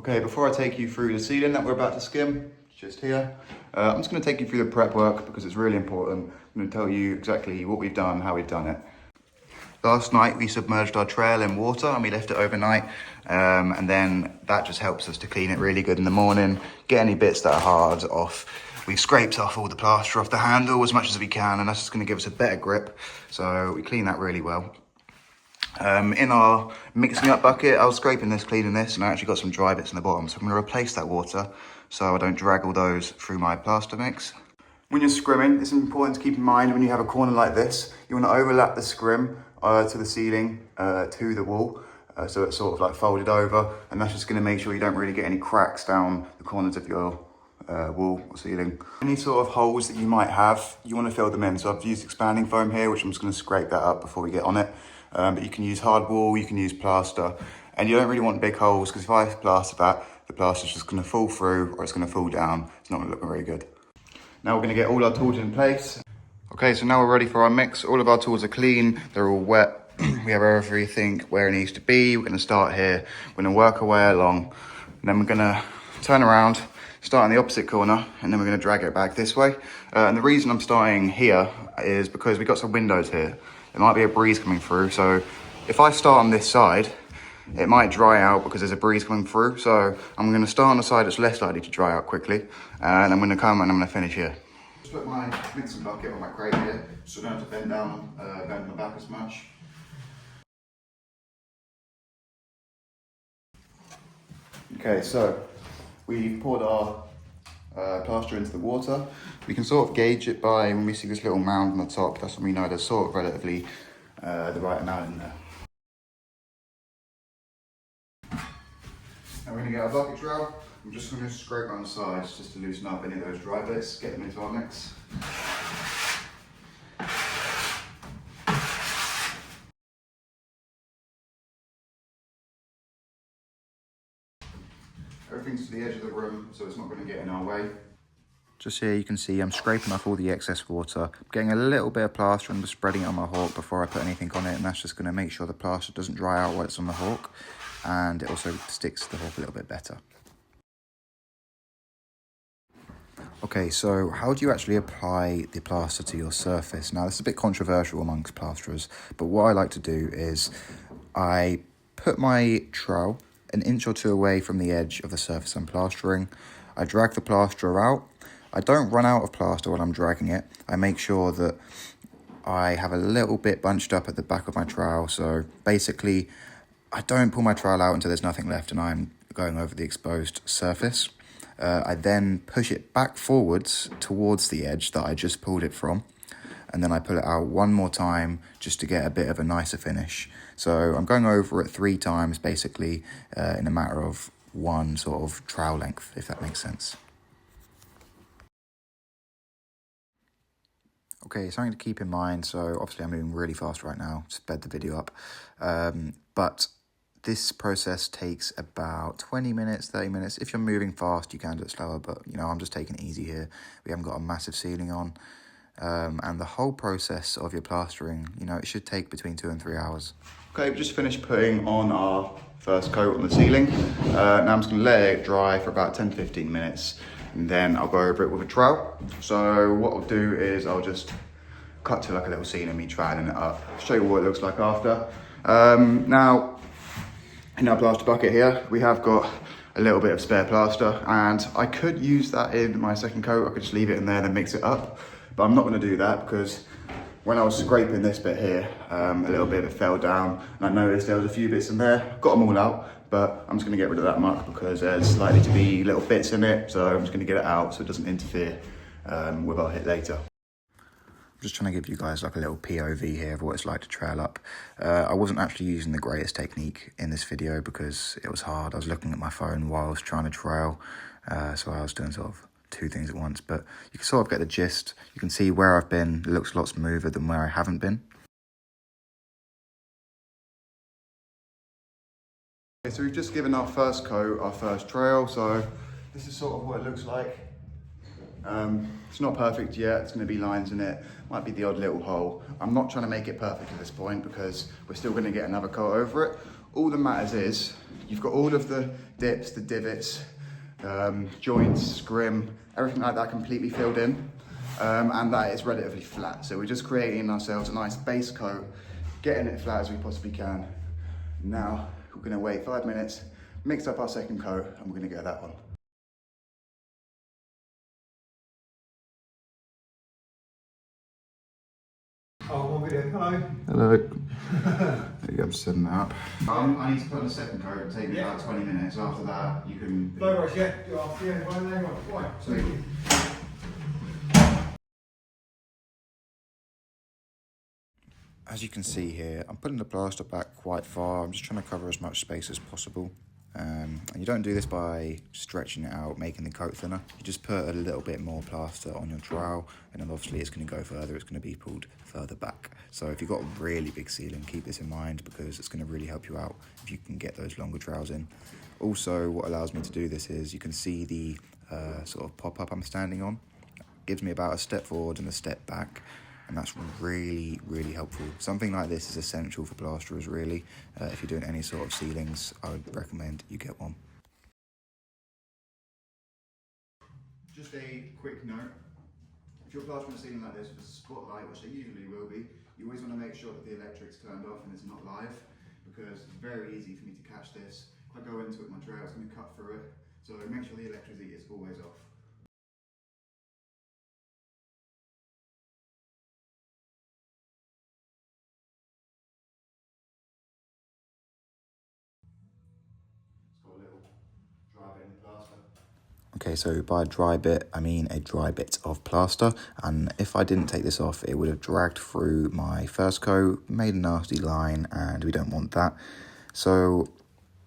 Okay, before I take you through the ceiling that we're about to skim, just here, I'm just going to take you through the prep work because it's really important. I'm going to tell you exactly what we've done, how we've done it. Last night we submerged our trail in water and we left it overnight, and then that just helps us to clean it really good in the morning, get any bits that are hard off. We've scraped off all the plaster off the handle as much as we can, and that's just going to give us a better grip, so we clean that really well. In our mixing up bucket, I was scraping this, cleaning this, and I actually got some dry bits in the bottom, so I'm going to replace that water so I don't drag all those through my plaster mix. When you're scrimming, it's important to keep in mind when you have a corner like this, you want to overlap the scrim to the ceiling, to the wall, so it's sort of like folded over, and that's just going to make sure you don't really get any cracks down the corners of your wall or ceiling. Any sort of holes that you might have, you want to fill them in. So I've used expanding foam here, which I'm just going to scrape that up before we get on it. But you can use hard wall, you can use plaster, and you don't really want big holes because if I plaster that, the plaster's just going to fall through or it's going to fall down. It's not going to look very good. Now we're going to get all our tools in place. Okay, so now we're ready for our mix. All of our tools are clean, they're all wet. We have everything where it needs to be. We're going to start here, we're going to work our way along, and then we're going to turn around, start in the opposite corner, and then we're going to drag it back this way. And the reason I'm starting here is because we've got some windows here. There might be a breeze coming through, so if I start on this side, it might dry out because there's a breeze coming through. So I'm going to start on the side that's less likely to dry out quickly, and I'm going to come and I'm going to finish here. Just put my mixing bucket on my crate here, so I don't have to bend down, bend my back as much. Okay, so we've poured our plaster into the water. We can sort of gauge it by when we see this little mound on the top. That's when we know there's sort of relatively the right amount in there. Now we're going to get our bucket trowel. I'm just going to scrape around the sides just to loosen up any of those dry bits, get them into our mix. Everything's to the edge of the room, so it's not going to get in our way. Just here you can see I'm scraping off all the excess water, getting a little bit of plaster and just spreading it on my hawk before I put anything on it, and that's just going to make sure the plaster doesn't dry out while it's on the hawk, and it also sticks to the hawk a little bit better. Okay, so how do you actually apply the plaster to your surface? Now this is a bit controversial amongst plasterers, but what I like to do is I put my trowel an inch or two away from the edge of the surface I'm plastering. I drag the plaster out. I don't run out of plaster while I'm dragging it. I make sure that I have a little bit bunched up at the back of my trowel. So basically, I don't pull my trowel out until there's nothing left and I'm going over the exposed surface. I then push it back forwards towards the edge that I just pulled it from. And then I pull it out one more time just to get a bit of a nicer finish. So I'm going over it 3 times basically in a matter of one sort of trowel length, if that makes sense. Okay, something to keep in mind, so obviously I'm moving really fast right now to sped the video up, but this process takes about 20 minutes, 30 minutes. If you're moving fast, you can do it slower, but you know, I'm just taking it easy here. We haven't got a massive ceiling on, and the whole process of your plastering, you know, it should take between 2 and 3 hours. Okay, we've just finished putting on our first coat on the ceiling. Now I'm just gonna let it dry for about 10 to 15 minutes, and then I'll go over it with a trowel. So what I'll do is I'll just cut to like a little scene of me troweling it up, show you what it looks like after. Now, in our plaster bucket here, we have got a little bit of spare plaster, and I could use that in my second coat. I could just leave it in there and then mix it up, but I'm not gonna do that because when I was scraping this bit here, a little bit of it fell down, and I noticed there was a few bits in there. Got them all out, but I'm just gonna get rid of that muck because there's likely to be little bits in it, so I'm just gonna get it out so it doesn't interfere with our hit later. I'm just trying to give you guys like a little POV here of what it's like to trail up. I wasn't actually using the greatest technique in this video because it was hard. I was looking at my phone while I was trying to trail, so I was doing sort of 2 things at once, but you can sort of get the gist. You can see where I've been. It looks a lot smoother than where I haven't been. Okay, so we've just given our first coat, our first trail, so this is sort of what it looks like. It's not perfect yet, there's going to be lines in it, might be the odd little hole. I'm not trying to make it perfect at this point because we're still going to get another coat over it. All that matters is you've got all of the dips, the divots, joints, scrim, everything like that completely filled in, and that is relatively flat. So we're just creating ourselves a nice base coat, getting it flat as we possibly can. Now we're going to wait 5 minutes, mix up our second coat, and we're going to get that one. Oh, one video. Hello. Hello. There you go, I'm setting that up. I need to put on a second coat, take me about 20 minutes. After that, you can... No worries, yeah. Right. Sweet. As you can see here, I'm putting the plaster back quite far. I'm just trying to cover as much space as possible. And you don't do this by stretching it out, making the coat thinner. You just put a little bit more plaster on your trowel, and then obviously it's going to go further, it's going to be pulled further back. So if you've got a really big ceiling, keep this in mind, because it's going to really help you out if you can get those longer trowels in. Also, what allows me to do this is you can see the sort of pop-up I'm standing on. It gives me about a step forward and a step back. And that's really, really helpful. Something like this is essential for plasterers, really. If you're doing any sort of ceilings, I would recommend you get one. Just a quick note. If you're plastering a ceiling like this with a spotlight, which they usually will be, you always want to make sure that the electric's turned off and it's not live, because it's very easy for me to catch this. If I go into it with my trowel, it's going to cut through it. So make sure the electricity is always off. Okay, so by dry bit, I mean a dry bit of plaster, and if I didn't take this off, it would have dragged through my first coat, made a nasty line, and we don't want that. So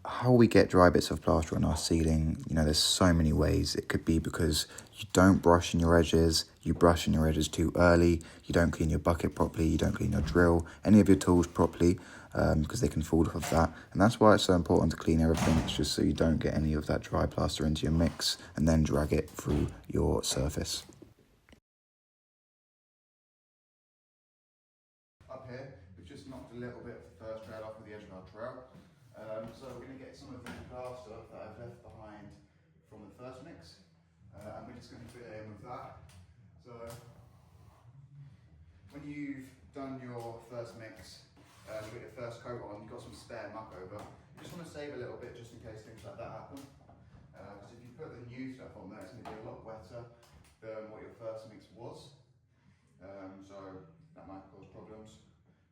how we get dry bits of plaster on our ceiling, you know, there's so many ways. It could be because you don't brush in your edges, you brush in your edges too early, you don't clean your bucket properly, you don't clean your drill, any of your tools properly, because they can fall off of that. And that's why it's so important to clean everything. It's just so you don't get any of that dry plaster into your mix and then drag it through your surface. Up here, we've just knocked a little bit of the first trowel off with the edge of our trowel. So we're going to get some of the plaster that I've left behind from the first mix, and we're just going to fit it in with that. So when you've done your first mix, you've got your first coat on, you've got some spare muck over, you just want to save a little bit just in case things like that happen. Because if you put the new stuff on there, it's going to be a lot wetter than what your first mix was. So that might cause problems.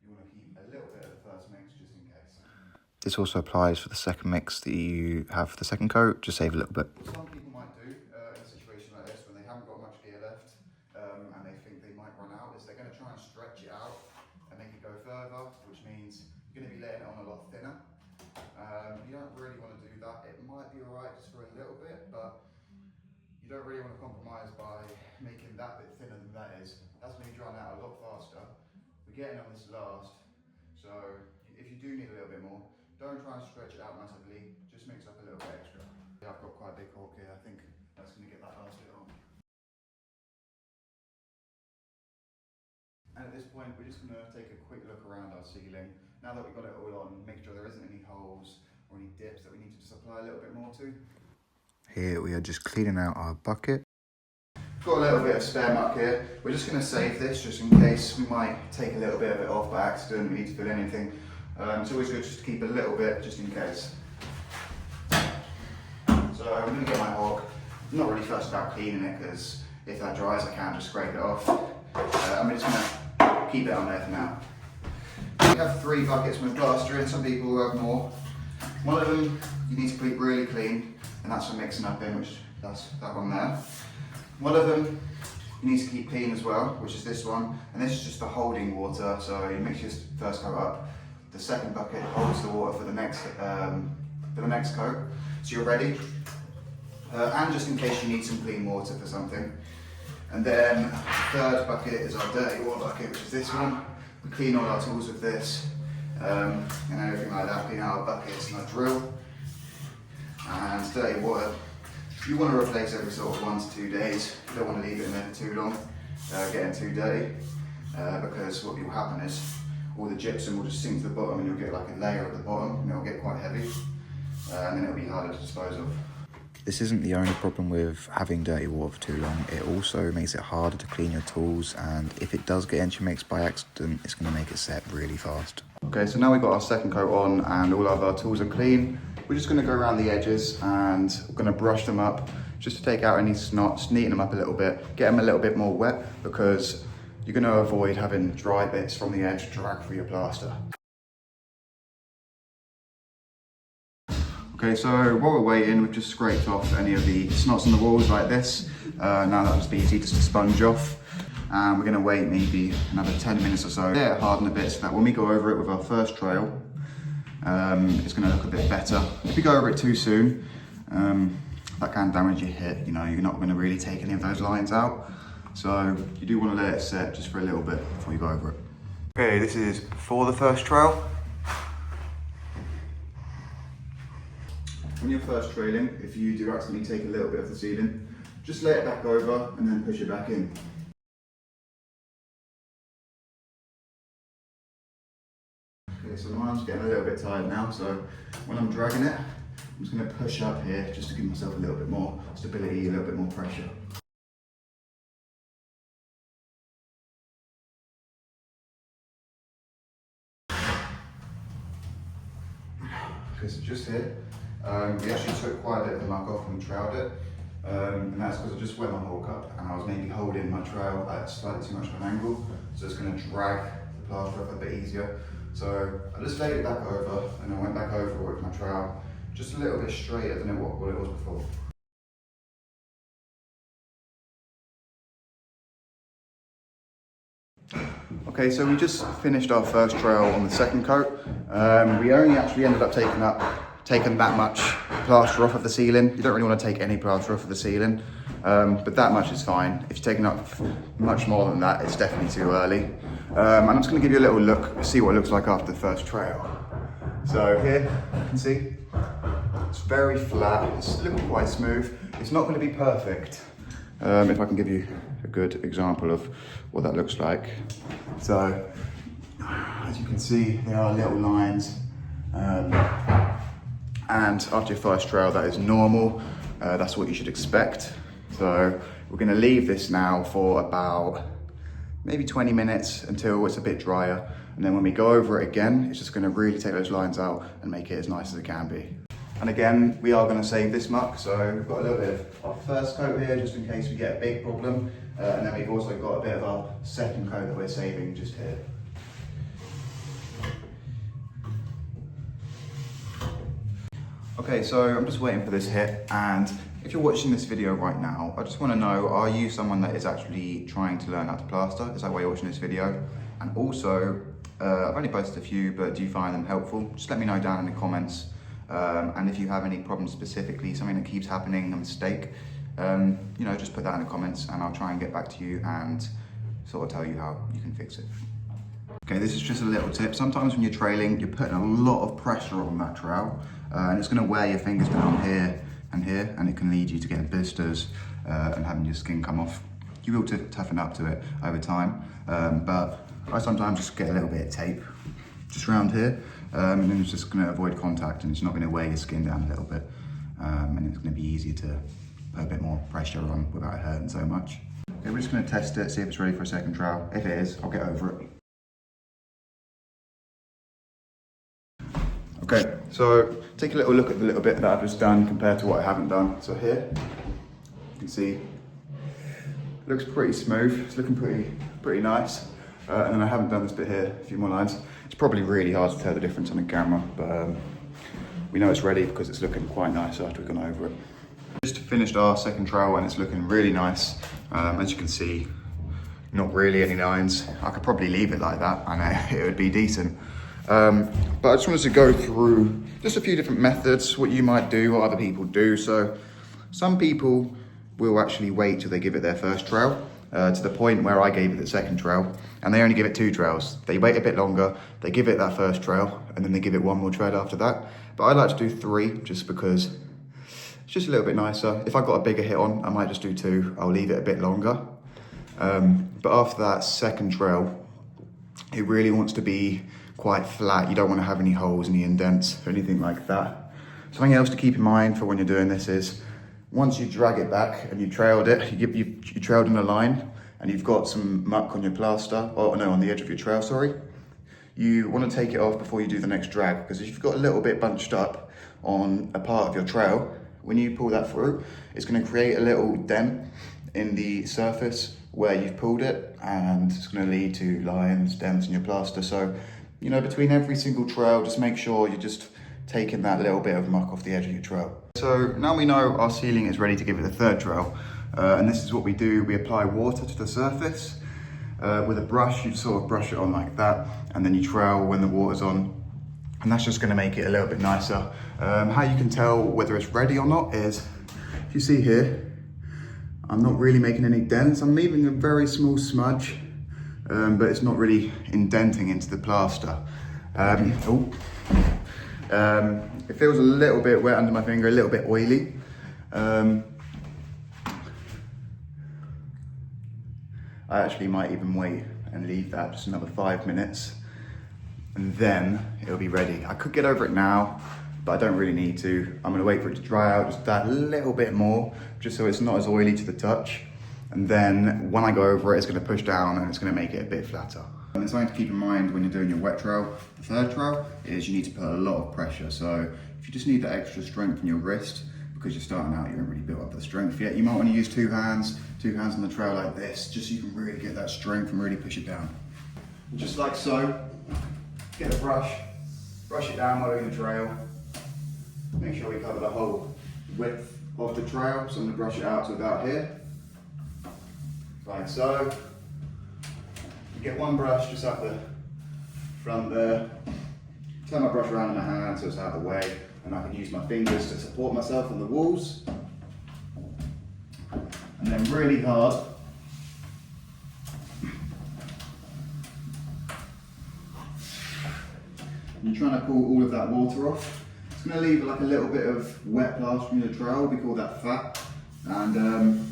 You want to keep a little bit of the first mix just in case. This also applies for the second mix that you have for the second coat, just save a little bit. Some people might do in a situation like this when they haven't got much gear left and they think they might run out, is they're going to try and stretch it out and make it go further, which means you're going to be laying it on a lot thinner. You don't really want to do that. It might be alright just for a little bit, but you don't really want to compromise by making that bit thinner than that is. That's going to be drying out a lot faster. We're getting on this last, so if you do need a little bit more, don't try and stretch it out massively, just mix up a little bit extra. Yeah, I've got quite a big cork here, I think that's going to get that last bit on. And at this point, we're just going to take a quick look around our ceiling. Now that we've got it all on, make sure there isn't any holes or any dips that we need to just apply a little bit more to. Here we are just cleaning out our bucket. Got a little bit of spare muck here. We're just going to save this just in case. We might take a little bit of it off by accident, we need to fill anything. It's always good just to keep a little bit just in case. So I'm going to get my hog. I'm not really fussed about cleaning it because if that dries I can't just scrape it off. I'm just going to keep it on there for now. We have 3 buckets with plaster in, some people will have more. One of them you need to keep really clean, and that's for mixing up in, which that's that one there. One of them you need to keep clean as well, which is this one, and this is just the holding water, so you mix your first coat up. The second bucket holds the water for the next coat, so you're ready. And just in case you need some clean water for something. And then the third bucket is our dirty water bucket, which is this one. We clean all our tools with this and everything like that. Clean out our buckets and our drill. And dirty water, you want to replace every sort of 1 to 2 days. You don't want to leave it in there for too long, getting too dirty, because what will happen is all the gypsum will just sink to the bottom and you'll get like a layer at the bottom and it'll get quite heavy. And then it'll be harder to dispose of. This isn't the only problem with having dirty water for too long. It also makes it harder to clean your tools, and if it does get into your mix by accident, it's going to make it set really fast. Okay, so now we've got our second coat on and all of our tools are clean. We're just going to go around the edges and we're going to brush them up just to take out any snots, neaten them up a little bit, get them a little bit more wet, because you're going to avoid having dry bits from the edge drag through your plaster. Okay, so while we're waiting, we've just scraped off any of the snots on the walls like this. Now that'll just be easy just to sponge off. And we're gonna wait maybe another 10 minutes or so. Let it harden a bit so that when we go over it with our first trail, it's gonna look a bit better. If you go over it too soon, that can damage your hit. You know, you're not gonna really take any of those lines out. So you do wanna let it set just for a little bit before you go over it. Okay, this is before the first trail. When you're first trailing, if you do accidentally take a little bit of the ceiling, just lay it back over and then push it back in. Okay, so mine's getting a little bit tired now, so when I'm dragging it, I'm just going to push up here just to give myself a little bit more stability, a little bit more pressure. Okay, so just here. We actually took quite a bit of the muck off when we trailed it, and that's because I just wet my hole up and I was maybe holding my trail at slightly too much of an angle, so it's going to drag the plaster up a bit easier. So I just laid it back over and I went back over it with my trowel, just a little bit straighter than what it was before. Okay, so we just finished our first trail on the second coat. We only actually ended up taking that much plaster off of the ceiling. You don't really want to take any plaster off of the ceiling, but that much is fine. If you're taking up much more than that, it's definitely too early. I'm just going to give you a little look, see what it looks like after the first trail. So here, you can see, it's very flat, it's looking quite smooth. It's not going to be perfect. If I can give you a good example of what that looks like. So, as you can see, there are little lines. And after your first trail, that is normal. That's what you should expect. So we're gonna leave this now for about maybe 20 minutes until it's a bit drier. And then when we go over it again, it's just gonna really take those lines out and make it as nice as it can be. And again, we are gonna save this muck. So we've got a little bit of our first coat here, just in case we get a big problem. And then we've also got a bit of our second coat that we're saving just here. Okay, so I'm just waiting for this hit, and if you're watching this video right now, I just want to know, are you someone that is actually trying to learn how to plaster? Is that why you're watching this video? And also, I've only posted a few, but do you find them helpful? Just let me know down in the comments. And if you have any problems specifically, something that keeps happening, a mistake, you know, just put that in the comments and I'll try and get back to you and sort of tell you how you can fix it. Okay, this is just a little tip. Sometimes when you're trailing, you're putting a lot of pressure on that trowel, and it's going to wear your fingers down here, and it can lead you to getting blisters and having your skin come off. You will toughen up to it over time, but I sometimes just get a little bit of tape just around here, and then it's just going to avoid contact, and it's not going to wear your skin down a little bit, and it's going to be easier to put a bit more pressure on without it hurting so much. Okay, we're just going to test it, see if it's ready for a second trowel. If it is, I'll get over it. Okay, so take a little look at the little bit that I've just done compared to what I haven't done. So here, you can see, it looks pretty smooth. It's looking pretty nice. And then I haven't done this bit here, a few more lines. It's probably really hard to tell the difference on the camera, but we know it's ready because it's looking quite nice after we've gone over it. Just finished our second trowel and it's looking really nice. As you can see, not really any lines. I could probably leave it like that and it would be decent. But I just wanted to go through just a few different methods, what you might do, what other people do. So some people will actually wait till they give it their first trail, to the point where I gave it the second trail, and they only give it 2 trails. They wait a bit longer, they give it that first trail, and then they give it 1 more trail after that. But I like to do 3 just because it's just a little bit nicer. If I've got a bigger hit on, I might just do 2. I'll leave it a bit longer. But after that second trail, it really wants to be quite flat. You don't want to have any holes, any indents, or anything like that. Something else to keep in mind for when you're doing this is, once you drag it back and you trailed it, you trailed in a line, and you've got some muck on your plaster, or no, on the edge of your trail, sorry. You want to take it off before you do the next drag, because if you've got a little bit bunched up on a part of your trail, when you pull that through, it's going to create a little dent in the surface where you've pulled it, and it's going to lead to lines, dents in your plaster. So, you know, between every single trail, just make sure you're just taking that little bit of muck off the edge of your trail. So now we know our ceiling is ready to give it the third trail, and this is what we do. We apply water to the surface. With a brush, you sort of brush it on like that, and then you trail when the water's on, and that's just going to make it a little bit nicer. How you can tell whether it's ready or not is, if you see here, I'm not really making any dents. I'm leaving a very small smudge, but it's not really indenting into the plaster. It feels a little bit wet under my finger, a little bit oily. I actually might even wait and leave that just another 5 minutes, and then it'll be ready. I could get over it now, but I don't really need to. I'm gonna wait for it to dry out just that little bit more, just so it's not as oily to the touch. And then when I go over it, it's gonna push down and it's gonna make it a bit flatter. And something to keep in mind when you're doing your wet trail, the third trail, is you need to put a lot of pressure. So if you just need that extra strength in your wrist, because you're starting out, you haven't really built up the strength yet, you might want to use two hands on the trail like this, just so you can really get that strength and really push it down. And just like so, get a brush it down while you're in the trail. Make sure we cover the whole width of the trail, so I'm going to brush it out to about here, like so. You get one brush just up the front there, turn my brush around in my hand so it's out of the way, and I can use my fingers to support myself on the walls. And then really hard, and you're trying to pull all of that water off. It's going to leave like a little bit of wet plaster in the trail, we call that fat, and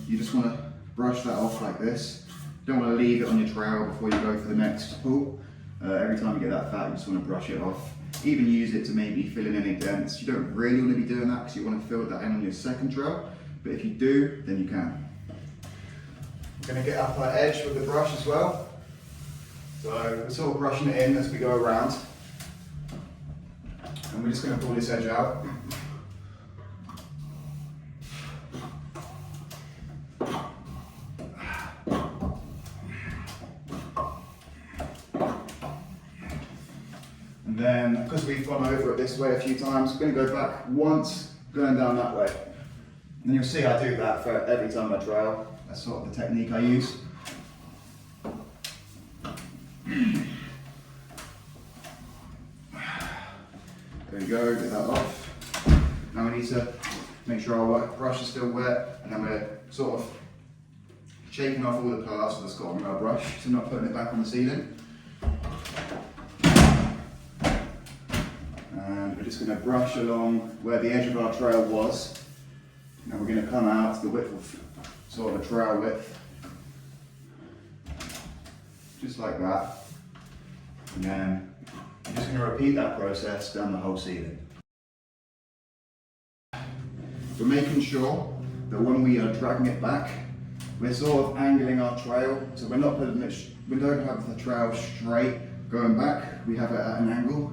you just want to brush that off like this. You don't want to leave it on your trail before you go for the next pull. Every time you get that fat, you just want to brush it off. Even use it to maybe fill in any dents. You don't really want to be doing that because you want to fill that in on your second trail, but if you do, then you can. We're going to get up our edge with the brush as well. So we're sort of brushing it in as we go around. And we're just going to pull this edge out. And then, because we've gone over it this way a few times, we're going to go back once, going down that way. And you'll see I do that for every time I trail. That's sort of the technique I use. There we go, get that off. Now we need to make sure our brush is still wet, and then we're sort of shaking off all the plaster that's got on our brush, so not putting it back on the ceiling. And we're just going to brush along where the edge of our trail was. Now we're going to come out to the width of sort of a trail width, just like that. And then I'm just going to repeat that process down the whole ceiling. We're making sure that when we are dragging it back, we're sort of angling our trail, so we're not putting it, we don't have the trail straight going back, we have it at an angle,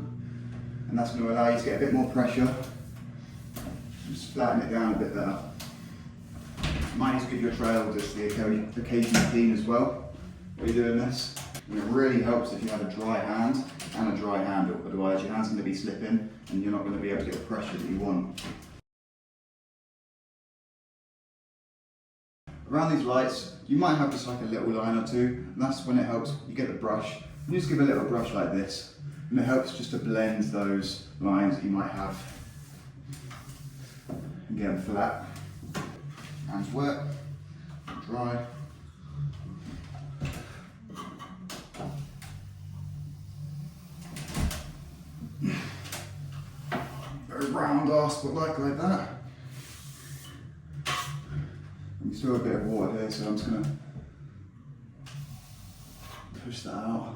and that's going to allow you to get a bit more pressure. Just flatten it down a bit better. You might need to give your trail just the occasional clean as well while you're doing this. And it really helps if you have a dry hand and a dry handle, otherwise your hand's going to be slipping and you're not going to be able to get the pressure that you want. Around these lights, you might have just like a little line or two, and that's when it helps. You get the brush, and you just give a little brush like this, and it helps just to blend those lines that you might have and get them flat. Hands wet, dry. Very round ass, but like that. And we still have a bit of water here, so I'm just going to push that out.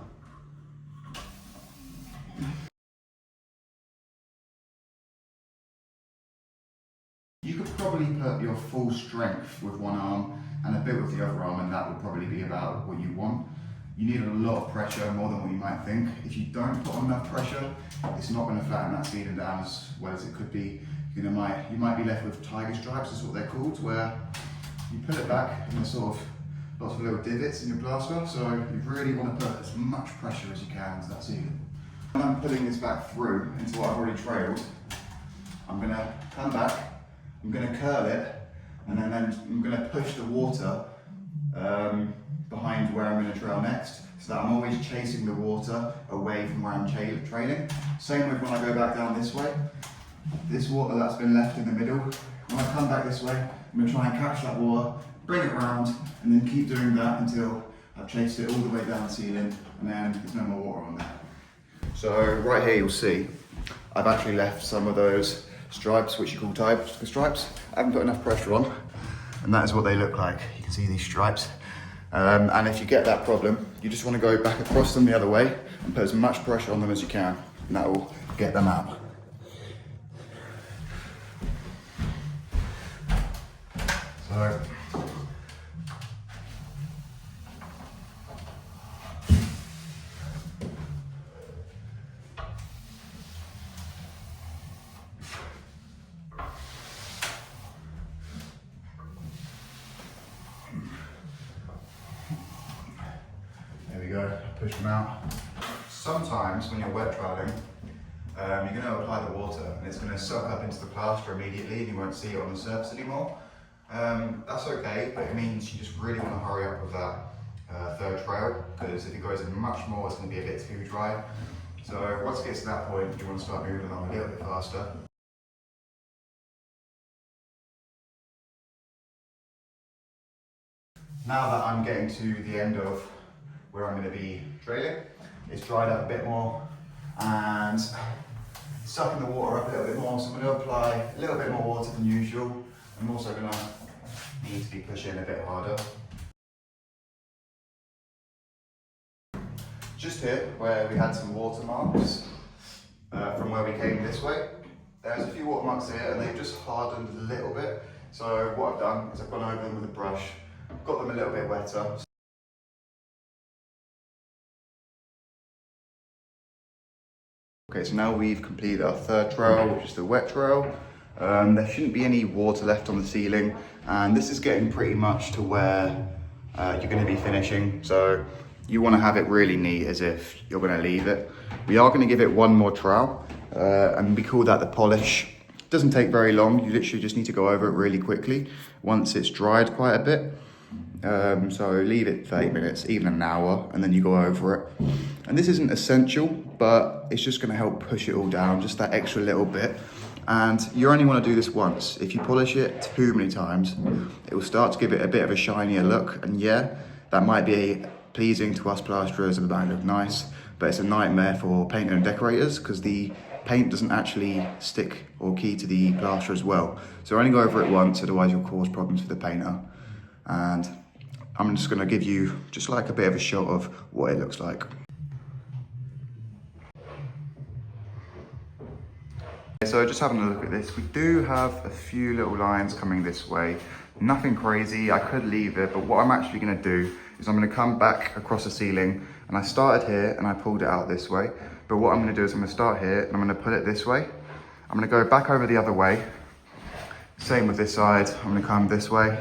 probably put your full strength with one arm and a bit with the other arm, and that would probably be about what you want. You need a lot of pressure, more than what you might think. If you don't put on enough pressure, it's not going to flatten that ceiling down as well as it could be. You might be left with tiger stripes, is what they're called, where you pull it back and there's sort of lots of little divots in your plaster. So you really want to put as much pressure as you can into that ceiling. When I'm pulling this back through into what I've already trailed, I'm going to come back, I'm going to curl it, and then I'm going to push the water behind where I'm going to trail next, so that I'm always chasing the water away from where I'm trailing. Same with when I go back down this way. This water that's been left in the middle, when I come back this way, I'm going to try and catch that water, bring it around, and then keep doing that until I've chased it all the way down the ceiling, and then there's no more water on there. So right here you'll see, I've actually left some of those stripes, which you call tiger stripes. I haven't put enough pressure on, and that is what they look like. You can see these stripes. And if you get that problem, you just want to go back across them the other way and put as much pressure on them as you can, and that will get them out. So, there we go, push them out. Sometimes when you're wet troweling, you're going to apply the water and it's going to soak up into the plaster immediately and you won't see it on the surface anymore. That's okay, but it means you just really want to hurry up with that third trail, because if it goes in much more, it's going to be a bit too dry. So once it gets to that point, you want to start moving along a little bit faster. Now that I'm getting to the end of where I'm going to be trailing, it's dried up a bit more and sucking the water up a little bit more, so I'm going to apply a little bit more water than usual. I'm also going to need to be pushing a bit harder. Just here, where we had some watermarks from where we came this way, there's a few watermarks here and they've just hardened a little bit. So what I've done is I've gone over them with a brush, got them a little bit wetter. Okay, so now we've completed our third trail, which is the wet trail. There shouldn't be any water left on the ceiling, and this is getting pretty much to where you're going to be finishing. So you want to have it really neat, as if you're going to leave it. We are going to give it one more trowel, and we call that the polish. It doesn't take very long. You literally just need to go over it really quickly once it's dried quite a bit. So leave it 30 minutes, even an hour, and then you go over it. And this isn't essential, but it's just going to help push it all down, just that extra little bit. And you only want to do this once. If you polish it too many times, it will start to give it a bit of a shinier look. And yeah, that might be pleasing to us plasterers and it might look nice, but it's a nightmare for painters and decorators because the paint doesn't actually stick or key to the plaster as well. So only go over it once, otherwise you'll cause problems for the painter. And I'm just going to give you just like a bit of a shot of what it looks like. So just having a look at this, we do have a few little lines coming this way. Nothing crazy, I could leave it, but what I'm actually going to do is I'm going to come back across the ceiling, and I started here and I pulled it out this way. But what I'm going to do is I'm going to start here and I'm going to pull it this way. I'm going to go back over the other way. Same with this side, I'm going to come this way.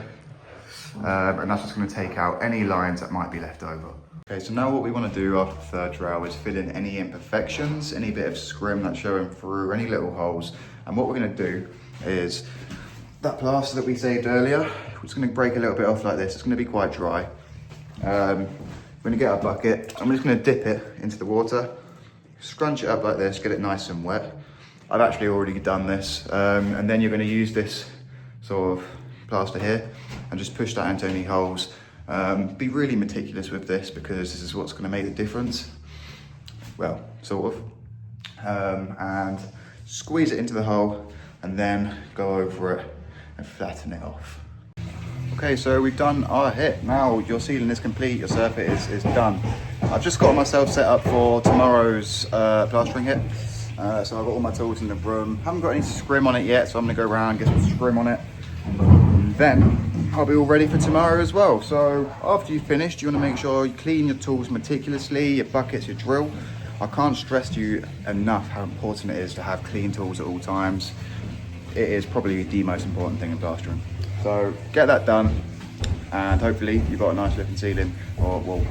And that's just going to take out any lines that might be left over. Okay, so now what we want to do after the third trail is fill in any imperfections, any bit of scrim that's showing through, any little holes. And what we're going to do is that plaster that we saved earlier, we're just going to break a little bit off like this. It's going to be quite dry. We're going to get our bucket. I'm just going to dip it into the water, scrunch it up like this, get it nice and wet. I've actually already done this. And then you're going to use this sort of plaster here and just push that into any holes. Be really meticulous with this because this is what's going to make the difference. Well, sort of. And squeeze it into the hole and then go over it and flatten it off. Okay, so we've done our hit. Now your ceiling is complete, your surface is done. I've just got myself set up for tomorrow's plastering hit. So I've got all my tools in the room. Haven't got any scrim on it yet, so I'm gonna go around and get some scrim on it. Then I'll be all ready for tomorrow as well. So after you've finished, you want to make sure you clean your tools meticulously, your buckets, your drill. I can't stress to you enough how important it is to have clean tools at all times. It is probably the most important thing in plastering. So get that done, and hopefully you've got a nice looking ceiling or wall.